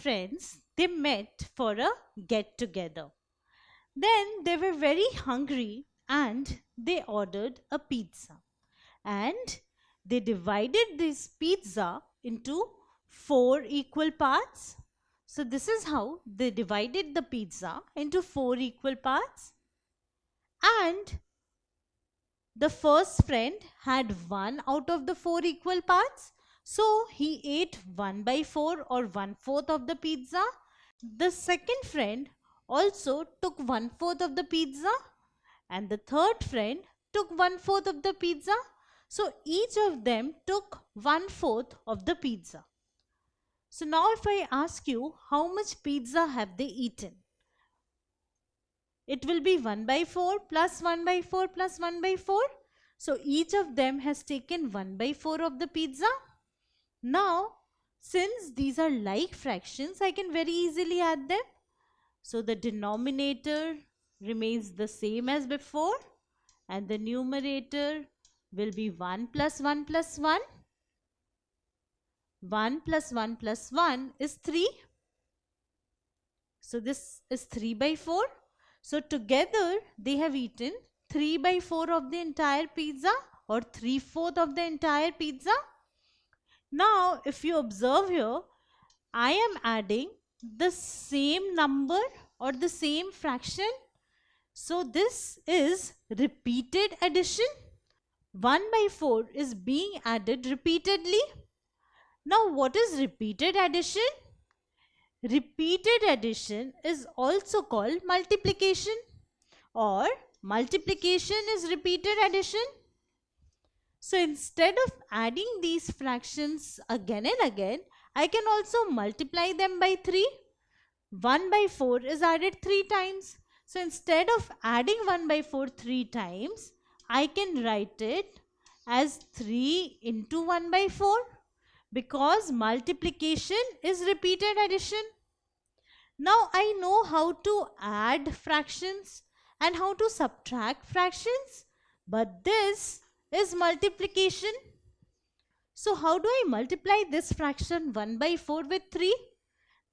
friends, they met for a get together. Then they were very hungry and they ordered a pizza. And they divided this pizza into four equal parts. So this is how they divided the pizza into four equal parts. And the first friend had one out of the four equal parts. So he ate 1/4 or 1/4 of the pizza. The second friend also took 1/4 of the pizza. And the third friend took 1/4 of the pizza. So each of them took 1/4 of the pizza. So now if I ask you how much pizza have they eaten? It will be 1/4 plus 1/4 plus 1/4. So each of them has taken 1/4 of the pizza. Now, since these are like fractions, I can very easily add them. So the denominator remains the same as before and the numerator will be 1 plus 1 plus 1. 1 plus 1 plus 1 is 3. So this is 3/4. So together they have eaten 3/4 of the entire pizza or 3/4 of the entire pizza. Now if you observe here, I am adding the same number or the same fraction. So this is repeated addition. 1/4 is being added repeatedly. Now what is repeated addition? Repeated addition is also called multiplication, or multiplication is repeated addition. So instead of adding these fractions again and again, I can also multiply them by 3. 1/4 is added 3 times. So instead of adding 1/4 3 times, I can write it as 3 into 1/4. Because multiplication is repeated addition. Now I know how to add fractions and how to subtract fractions, but this is multiplication. So how do I multiply this fraction 1/4 with 3?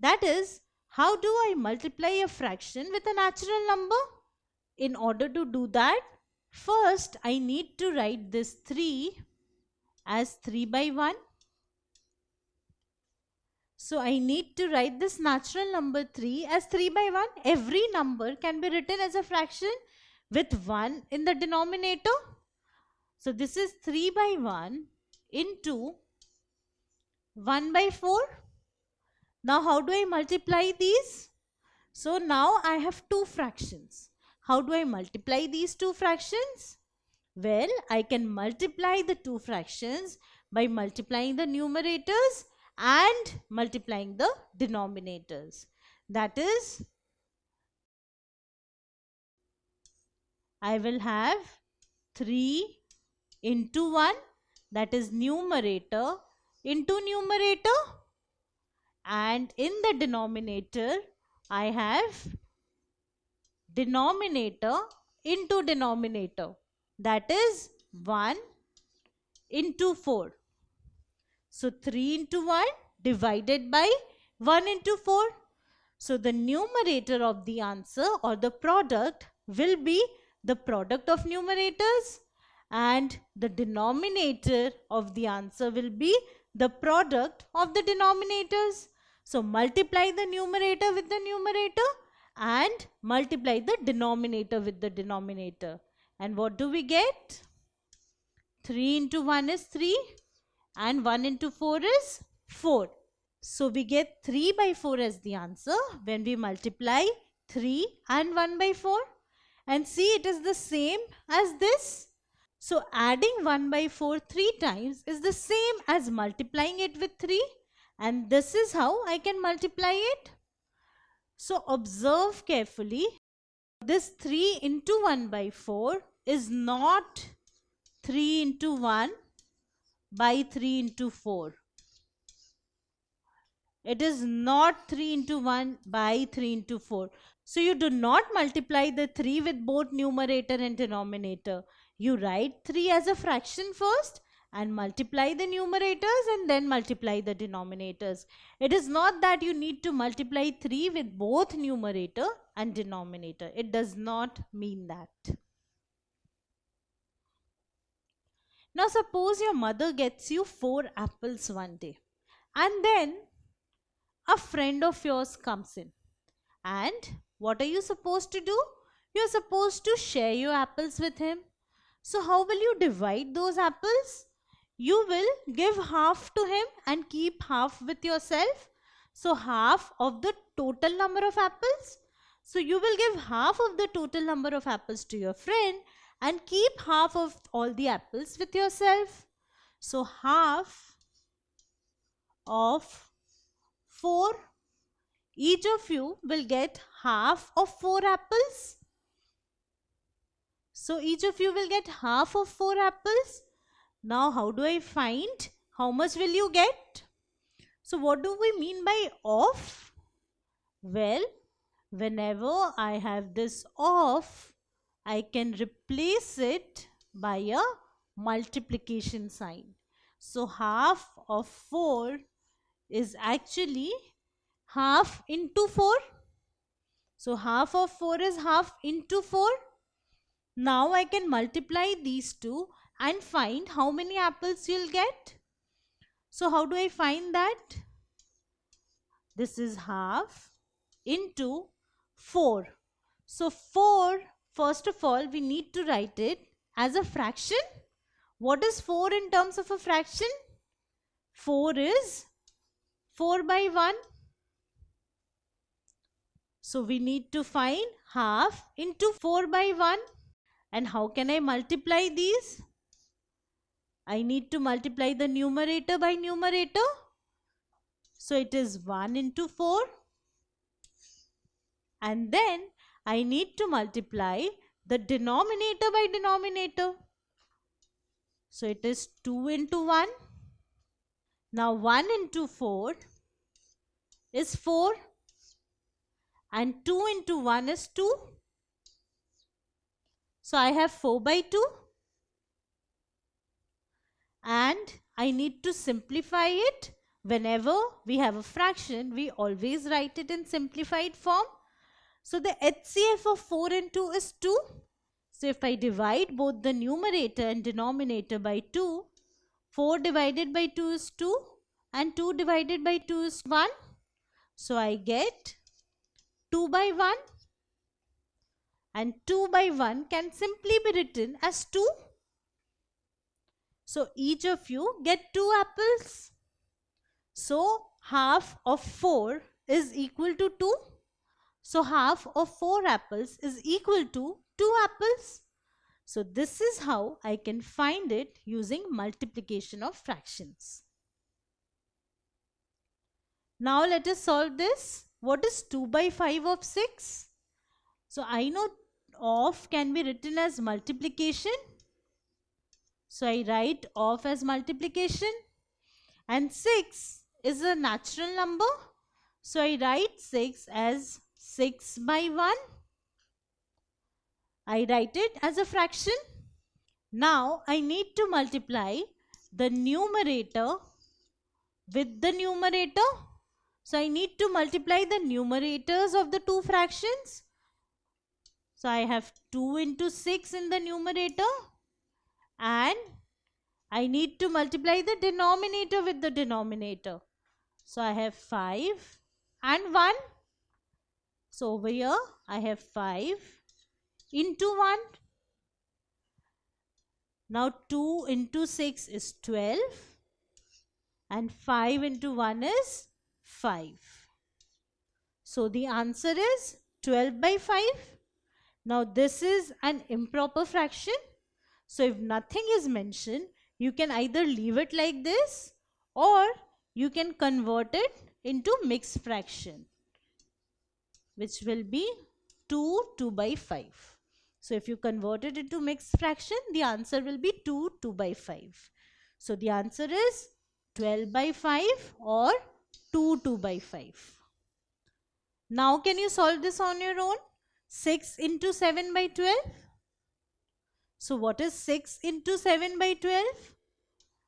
That is, how do I multiply a fraction with a natural number? In order to do that, first I need to write this 3 as 3/1. So I need to write this natural number 3 as 3/1. Every number can be written as a fraction with 1 in the denominator. So this is 3/1 into 1/4. Now how do I multiply these? So now I have two fractions. How do I multiply these two fractions? Well, I can multiply the two fractions by multiplying the numerators and multiplying the denominators. That is, I will have 3 into 1, that is numerator into numerator, and in the denominator I have denominator into denominator, that is 1 into 4. So 3 into 1 divided by 1 into 4. So the numerator of the answer or the product will be the product of numerators, and the denominator of the answer will be the product of the denominators. So multiply the numerator with the numerator and multiply the denominator with the denominator. And what do we get? 3 into 1 is 3. And 1 into 4 is 4. So we get 3/4 as the answer when we multiply 3 and 1/4. And see, it is the same as this. So adding 1/4 3 times is the same as multiplying it with 3. And this is how I can multiply it. So observe carefully. This 3 into 1/4 is not 3 into 1 by 3 into 4. It is not 3 into 1 by 3 into 4. So you do not multiply the 3 with both numerator and denominator. You write 3 as a fraction first and multiply the numerators and then multiply the denominators. It is not that you need to multiply 3 with both numerator and denominator. It does not mean that. Now suppose your mother gets you 4 apples one day, and then a friend of yours comes in. And what are you supposed to do? You're supposed to share your apples with him. So how will you divide those apples? You will give half to him and keep half with yourself. So half of the total number of apples. So you will give half of the total number of apples to your friend and keep half of all the apples with yourself. So half of 4, each of you will get half of 4 apples. So each of you will get half of 4 apples. Now how do I find how much will you get? So what do we mean by of? Well, whenever I have this of, I can replace it by a multiplication sign. So half of 4 is actually half into 4. So half of 4 is half into 4. Now I can multiply these two and find how many apples you'll get. So how do I find that? This is half into 4. So 4, first of all, we need to write it as a fraction. What is 4 in terms of a fraction? 4 is 4 by 1. So we need to find half into 4 by 1. And how can I multiply these? I need to multiply the numerator by numerator. So it is 1 into 4. And then I need to multiply the denominator by denominator. So it is 2 into 1. Now 1 into 4 is 4. And 2 into 1 is 2. So I have 4 by 2. And I need to simplify it. Whenever we have a fraction, we always write it in simplified form. So the HCF of 4 and 2 is 2. So if I divide both the numerator and denominator by 2, 4 divided by 2 is 2 and 2 divided by 2 is 1. So I get 2 by 1, and 2 by 1 can simply be written as 2. So each of you get 2 apples. So half of 4 is equal to 2. So half of 4 apples is equal to 2 apples. So this is how I can find it using multiplication of fractions. Now let us solve this. What is 2 by 5 of 6? So I know of can be written as multiplication. So I write of as multiplication. And 6 is a natural number. So I write 6 as 6 by 1. I write it as a fraction. Now I need to multiply the numerator with the numerator. So I need to multiply the numerators of the two fractions. So I have 2 into 6 in the numerator, and I need to multiply the denominator with the denominator. So I have 5 and 1. So over here I have 5 into 1. Now 2 into 6 is 12 and 5 into 1 is 5. So the answer is 12 by 5. Now this is an improper fraction. So if nothing is mentioned, you can either leave it like this or you can convert it into mixed fraction, which will be 2 by 5. So if you convert it into mixed fraction, the answer will be 2 by 5. So the answer is 12 by 5 or 2 by 5. Now can you solve this on your own? 6 into 7 by 12. So what is 6 into 7 by 12?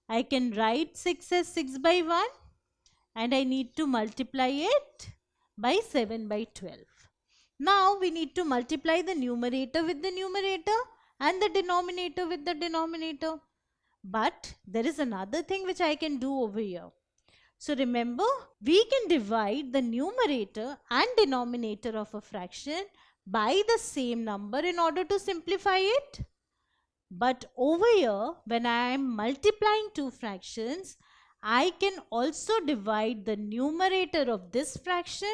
I can write 6 as 6 by 1 and I need to multiply it by 7 by 12. Now we need to multiply the numerator with the numerator and the denominator with the denominator. But there is another thing which I can do over here. So remember, we can divide the numerator and denominator of a fraction by the same number in order to simplify it. But over here, when I am multiplying two fractions, I can also divide the numerator of this fraction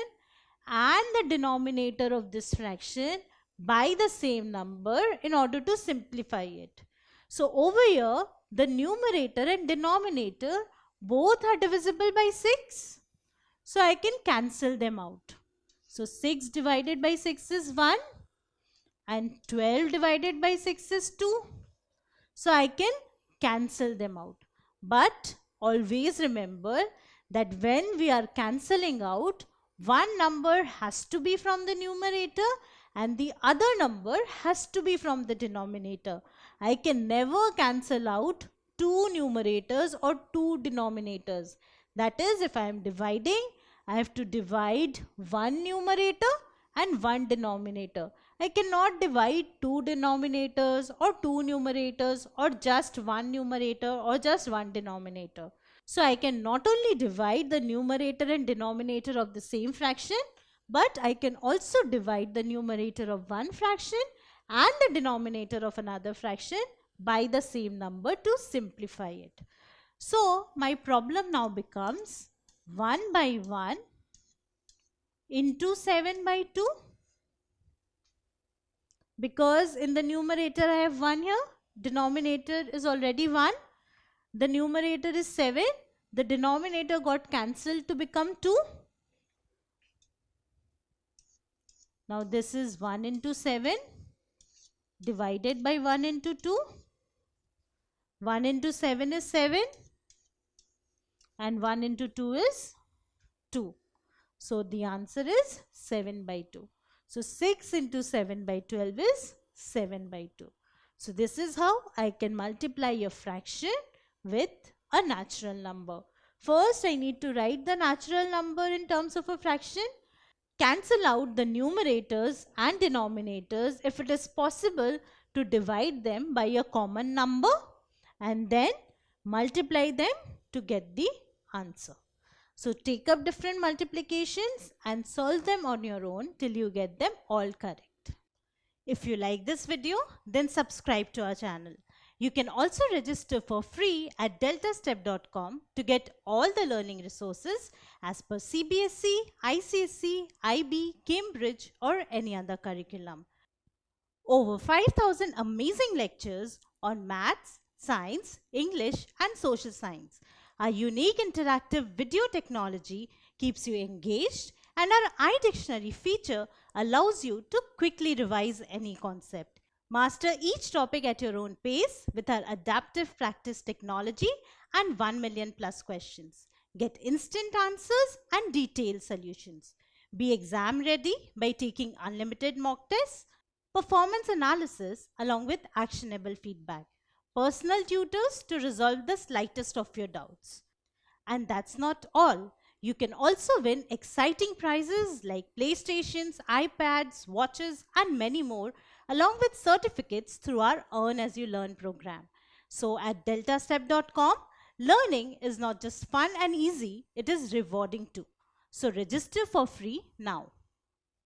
and the denominator of this fraction by the same number in order to simplify it. So over here, the numerator and denominator both are divisible by 6. So I can cancel them out. So 6 divided by 6 is 1 and 12 divided by 6 is 2. So I can cancel them out. But always remember that when we are cancelling out, one number has to be from the numerator and the other number has to be from the denominator. I can never cancel out two numerators or two denominators. That is, if I am dividing, I have to divide one numerator and one denominator. I cannot divide two denominators or two numerators or just one numerator or just one denominator. So I can not only divide the numerator and denominator of the same fraction, but I can also divide the numerator of one fraction and the denominator of another fraction by the same number to simplify it. So my problem now becomes 1 by 1 into 7 by 2. Because in the numerator I have 1 here, denominator is already 1. The numerator is 7. The denominator got cancelled to become 2. Now this is 1 into 7 divided by 1 into 2. 1 into 7 is 7 and 1 into 2 is 2. So the answer is 7 by 2. So 6 into 7 by 12 is 7 by 2. So this is how I can multiply a fraction with a natural number. First, I need to write the natural number in terms of a fraction. Cancel out the numerators and denominators if it is possible to divide them by a common number and then multiply them to get the answer. So take up different multiplications and solve them on your own till you get them all correct. If you like this video, then subscribe to our channel. You can also register for free at deltastep.com to get all the learning resources as per CBSE, ICSE, IB, Cambridge or any other curriculum. Over 5,000 amazing lectures on maths, science, English and social science. Our unique interactive video technology keeps you engaged and our iDictionary feature allows you to quickly revise any concept. Master each topic at your own pace with our adaptive practice technology and 1 million plus questions. Get instant answers and detailed solutions. Be exam ready by taking unlimited mock tests, performance analysis along with actionable feedback. Personal tutors to resolve the slightest of your doubts. And that's not all. You can also win exciting prizes like PlayStations, iPads, watches and many more along with certificates through our Earn As You Learn program. So at deltastep.com, learning is not just fun and easy, it is rewarding too. So register for free now.